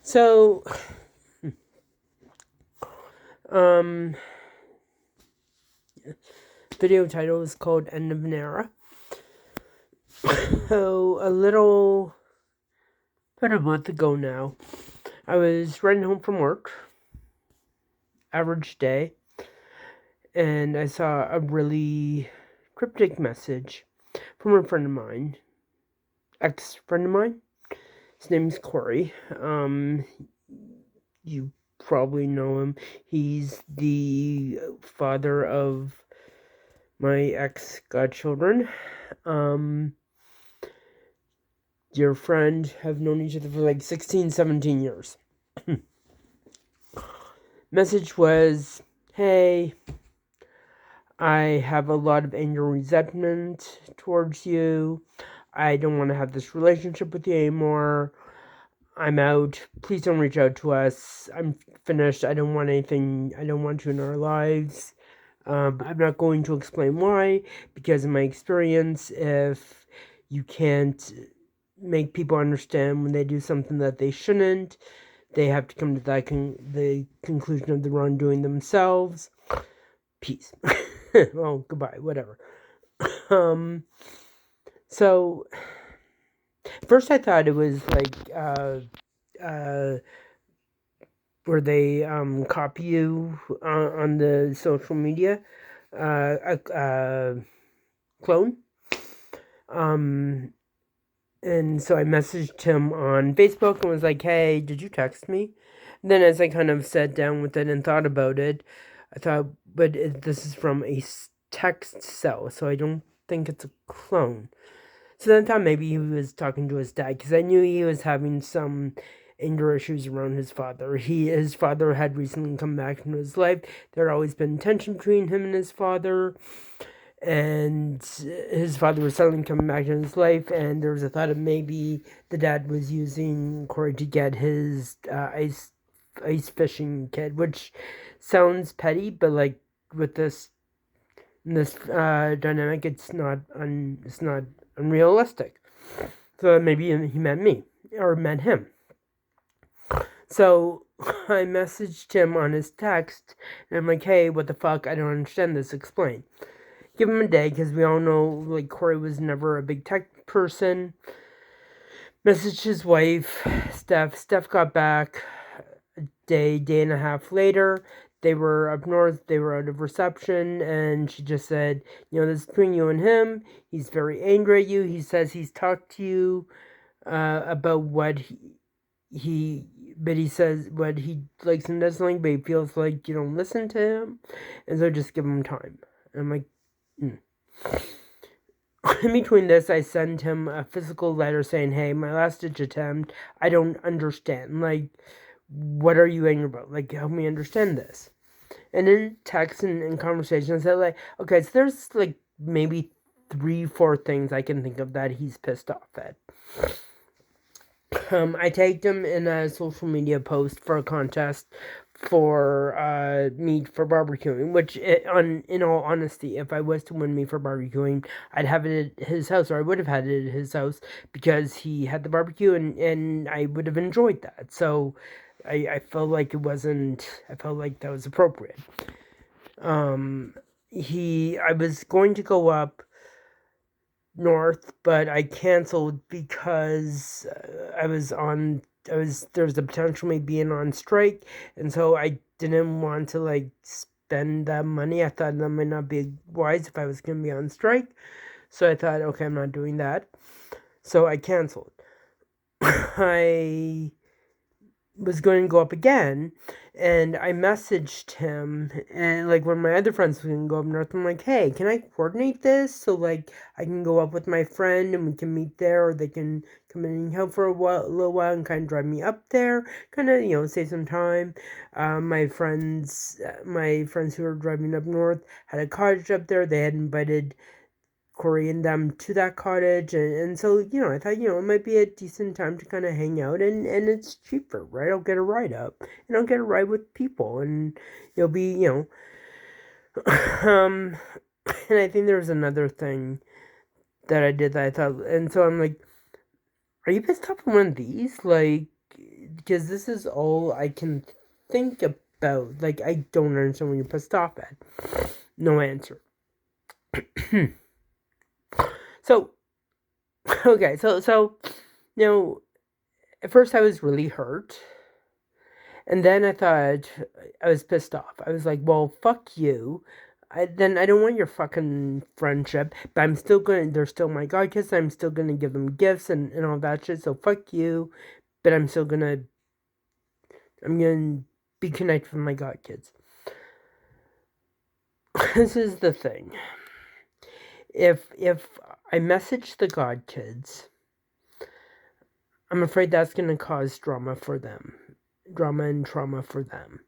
So, um, video title is called End of an Era. So, about a month ago now, I was riding home from work, average day, and I saw a really cryptic message from a friend of mine, ex-friend of mine. His name's Cory. You probably know him. He's the father of my ex-godchildren. Dear friend, have known each other for like 16, 17 years. Message was, hey, I have a lot of anger and resentment towards you. I don't want to have this relationship with you anymore. I'm out. Please don't reach out to us. I'm finished. I don't want anything. I don't want you in our lives. I'm not going to explain why, because in my experience, if you can't make people understand when they do something that they shouldn't, they have to come to the conclusion of the wrongdoing themselves. Peace. Well, goodbye, whatever. So first I thought it was like where they copy you on the social media clone. And so I messaged him on Facebook and was like, hey, did you text me? And then as I kind of sat down with it and thought about it, I thought, but this is from a text cell, so I don't think it's a clone. So then I thought maybe he was talking to his dad, because I knew he was having some anger issues around his father. His father had recently come back into his life. There had always been tension between him and his father. And his father was suddenly coming back in his life, and there was a thought of maybe the dad was using Cory to get his ice fishing kid, which sounds petty, but like with this dynamic, it's not unrealistic. So maybe he meant me or meant him. So I messaged him on his text, and I'm like, hey, what the fuck? I don't understand this. Explain. Give him a day, because we all know, like, Cory was never a big tech person. Messaged his wife, Steph. Steph got back a day and a half later. They were up north, they were out of reception, and she just said, this is between you and him. He's very angry at you. He says he's talked to you about what but he says what he likes and doesn't like, but he feels like you don't listen to him, and so just give him time. And I'm like, In between this, I sent him a physical letter saying, hey, my last ditch attempt, I don't understand. Like, what are you angry about? Like, help me understand this. And in text and conversations, I said, like, okay, so there's like maybe 3-4 things I can think of that he's pissed off at. I tagged him in a social media post for a contest for meat for barbecuing, which in all honesty, if I was to win meat for barbecuing, I'd have it at his house, or I would have had it at his house, because he had the barbecue, and I would have enjoyed that. So I felt like I felt like that was appropriate. I was going to go up north, but I canceled because there was the potential of me being on strike, and so I didn't want to like spend that money. I thought that might not be wise if I was going to be on strike, so I thought, okay, I'm not doing that, so I canceled. I was going to go up again, and I messaged him, and like when my other friends were going to go up north, I'm like, hey, can I coordinate this so like I can go up with my friend and we can meet there, or they can come in and help for a little while and kind of drive me up there, kind of save some time. My friends who were driving up north had a cottage up there. They had invited Cory and them to that cottage, and so I thought it might be a decent time to kind of hang out, and it's cheaper, right? I'll get a ride up, and I'll get a ride with people, and it'll be and I think there was another thing that I did that I thought, and so I'm like, are you pissed off at one of these? Like, because this is all I can think about. Like, I don't understand when you're pissed off at. No answer. So, okay, so, at first I was really hurt. And then I thought, I was pissed off. I was like, well, fuck you. Then I don't want your fucking friendship, but they're still my god kids. I'm still gonna give them gifts and all that shit. So fuck you, but I'm gonna be connected with my god kids. This is the thing. If I message the god kids, I'm afraid that's gonna cause drama and trauma for them.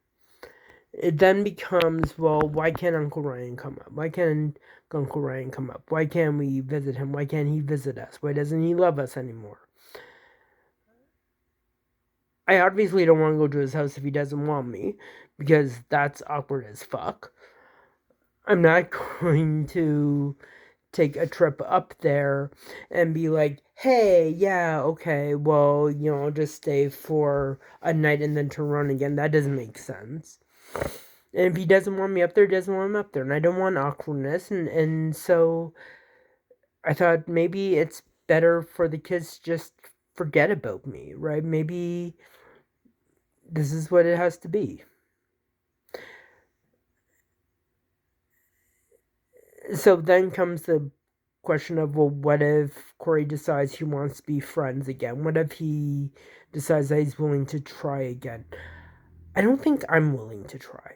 It then becomes, well, why can't Uncle Ryan come up? Why can't Uncle Ryan come up? Why can't we visit him? Why can't he visit us? Why doesn't he love us anymore? I obviously don't want to go to his house if he doesn't want me, because that's awkward as fuck. I'm not going to take a trip up there and be like, hey, yeah, okay, well, I'll just stay for a night and then to run again. That doesn't make sense. And if he doesn't want me up there, he doesn't want me up there. And I don't want awkwardness. And so I thought maybe it's better for the kids to just forget about me, right? Maybe this is what it has to be. So then comes the question of, well, what if Cory decides he wants to be friends again? What if he decides that he's willing to try again? I don't think I'm willing to try.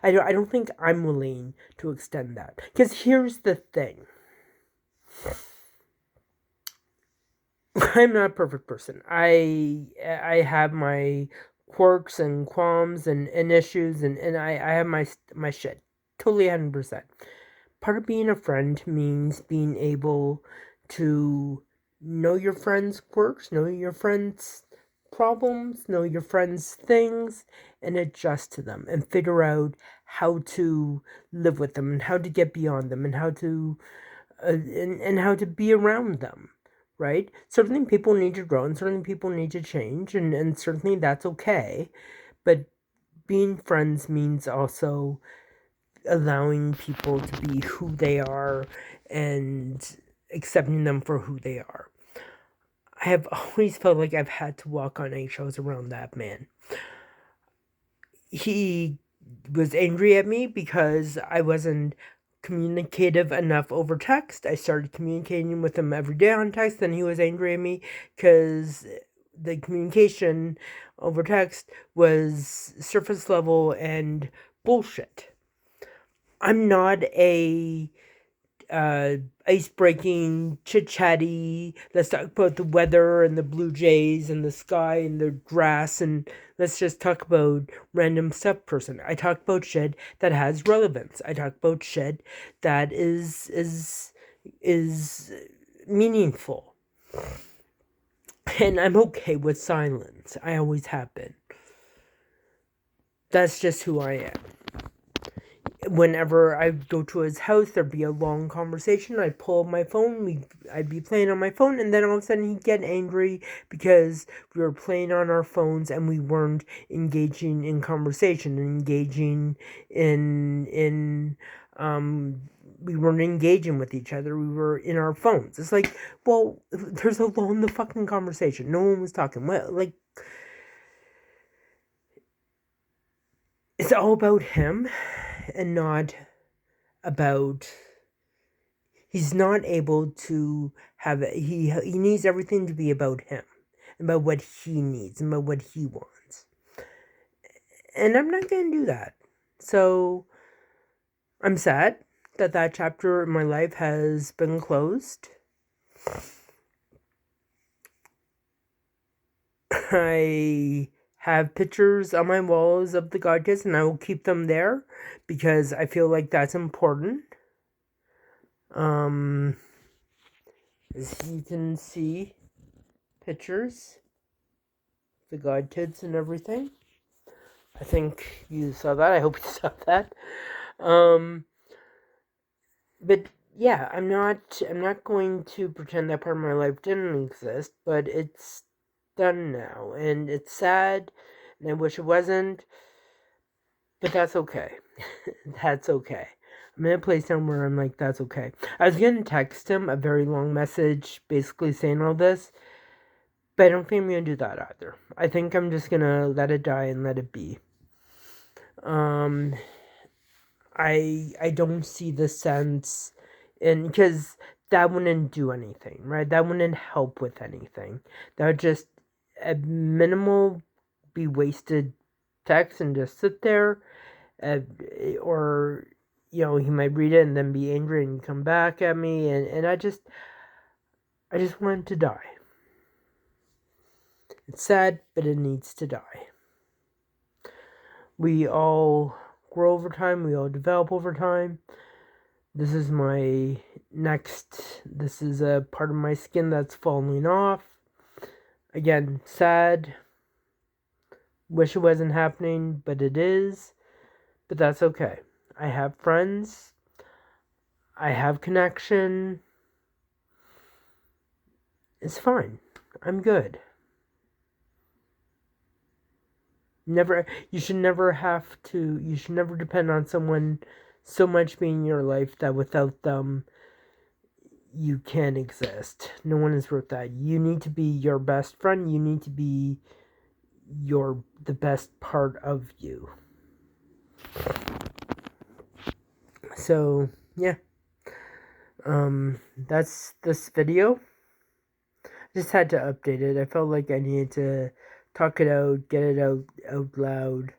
I don't think I'm willing to extend that. Because here's the thing. I'm not a perfect person. I have my quirks and qualms and issues and I have my shit. Totally 100%. Part of being a friend means being able to know your friends' quirks, know your friends' problems, know your friends' things, and adjust to them and figure out how to live with them and how to get beyond them and how to and how to be around them, right? Certainly people need to grow and certainly people need to change and certainly that's okay. But being friends means also allowing people to be who they are and accepting them for who they are. I have always felt like I've had to walk on eggshells around that man. He was angry at me because I wasn't communicative enough over text. I started communicating with him every day on text, and he was angry at me because the communication over text was surface level and bullshit. I'm not a ice breaking, chit chatty, let's talk about the weather and the blue jays and the sky and the grass and let's just talk about random stuff person. I talk about shit that has relevance. I talk about shit that is meaningful. And I'm okay with silence. I always have been. That's just who I am. Whenever I'd go to his house, there'd be a long conversation. I'd pull up my phone, I'd be playing on my phone, and then all of a sudden he'd get angry because we were playing on our phones and we weren't engaging in conversation, engaging in we weren't engaging with each other. We were in our phones. It's like, well, there's a lull in the fucking conversation. No one was talking. Well, like, it's all about him and not about he's not able to have he needs everything to be about him, about what he needs, about what he wants. And I'm not going to do that. So I'm sad that chapter in my life has been closed. I have pictures on my walls of the goddess and I will keep them there because I feel like that's important. As you can see, pictures, the god kids and everything. I think you saw that. I hope you saw that. But yeah, I'm not going to pretend that part of my life didn't exist, but it's done now, and it's sad, and I wish it wasn't, but that's okay. That's okay. I'm in a place now where I'm like, that's okay. I was gonna text him a very long message, basically saying all this, but I don't think I'm gonna do that either. I think I'm just gonna let it die and let it be. Um, I don't see the sense in, because that wouldn't do anything, right? That wouldn't help with anything. That would just at minimal be wasted text and just sit there, uh, or he might read it and then be angry and come back at me, and I just want it to die. It's sad, but it needs to die. We all grow over time, we all develop over time. This is my this is a part of my skin that's falling off. Again, sad. Wish it wasn't happening, but it is. But that's okay. I have friends. I have connection. It's fine. I'm good. You should never depend on someone so much being in your life that without them you can't exist. No one is worth that. You need to be your best friend. You need to be the best part of you. So yeah. That's this video. I just had to update it. I felt like I needed to talk it out, get it out loud.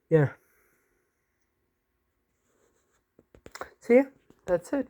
Yeah. So yeah, that's it.